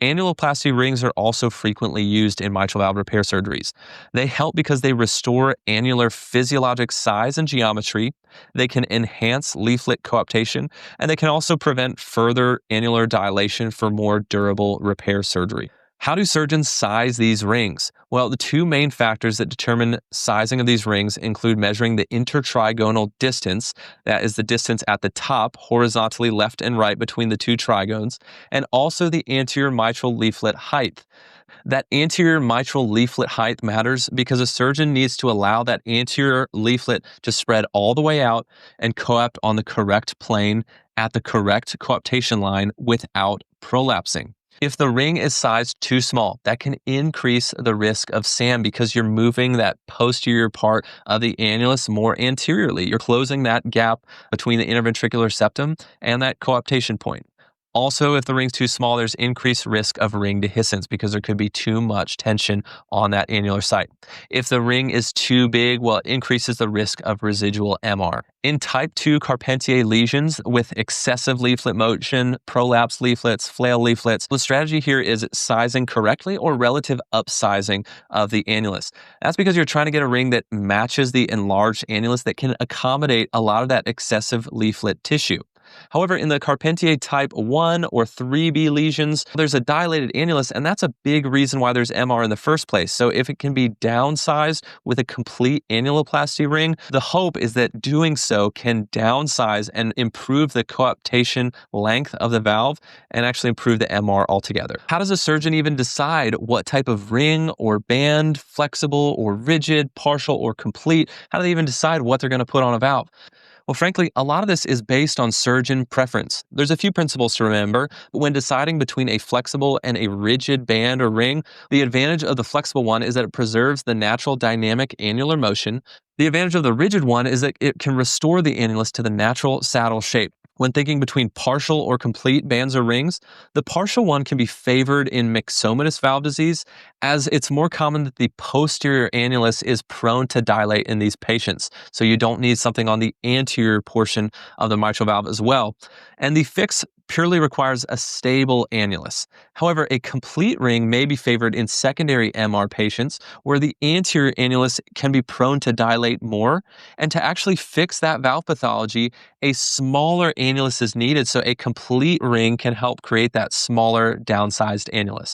Annuloplasty rings are also frequently used in mitral valve repair surgeries. They help because they restore annular physiologic size and geometry, they can enhance leaflet coaptation, and they can also prevent further annular dilation for more durable repair surgery. How do surgeons size these rings? Well, the two main factors that determine sizing of these rings include measuring the intertrigonal distance, that is the distance at the top, horizontally left and right between the two trigones, and also the anterior mitral leaflet height. That anterior mitral leaflet height matters because a surgeon needs to allow that anterior leaflet to spread all the way out and coapt on the correct plane at the correct coaptation line without prolapsing. If the ring is sized too small, that can increase the risk of SAM because you're moving that posterior part of the annulus more anteriorly. You're closing that gap between the interventricular septum and that coaptation point. Also, if the ring's too small, there's increased risk of ring dehiscence because there could be too much tension on that annular site. If the ring is too big, well, it increases the risk of residual MR. In type 2 Carpentier lesions with excessive leaflet motion, prolapse leaflets, flail leaflets, the strategy here is sizing correctly or relative upsizing of the annulus. That's because you're trying to get a ring that matches the enlarged annulus that can accommodate a lot of that excessive leaflet tissue. However, in the Carpentier type 1 or 3B lesions, there's a dilated annulus, and that's a big reason why there's MR in the first place. So if it can be downsized with a complete annuloplasty ring, the hope is that doing so can downsize and improve the coaptation length of the valve and actually improve the MR altogether. How does a surgeon even decide what type of ring or band, flexible or rigid, partial or complete? How do they even decide what they're going to put on a valve? Well, frankly, a lot of this is based on surgeon preference. There's a few principles to remember. When deciding between a flexible and a rigid band or ring, the advantage of the flexible one is that it preserves the natural dynamic annular motion. The advantage of the rigid one is that it can restore the annulus to the natural saddle shape. When thinking between partial or complete bands or rings, the partial one can be favored in myxomatous valve disease, as it's more common that the posterior annulus is prone to dilate in these patients. So you don't need something on the anterior portion of the mitral valve as well. And the fix purely requires a stable annulus. However, a complete ring may be favored in secondary MR patients where the anterior annulus can be prone to dilate more. And to actually fix that valve pathology, a smaller annulus is needed, so a complete ring can help create that smaller downsized annulus.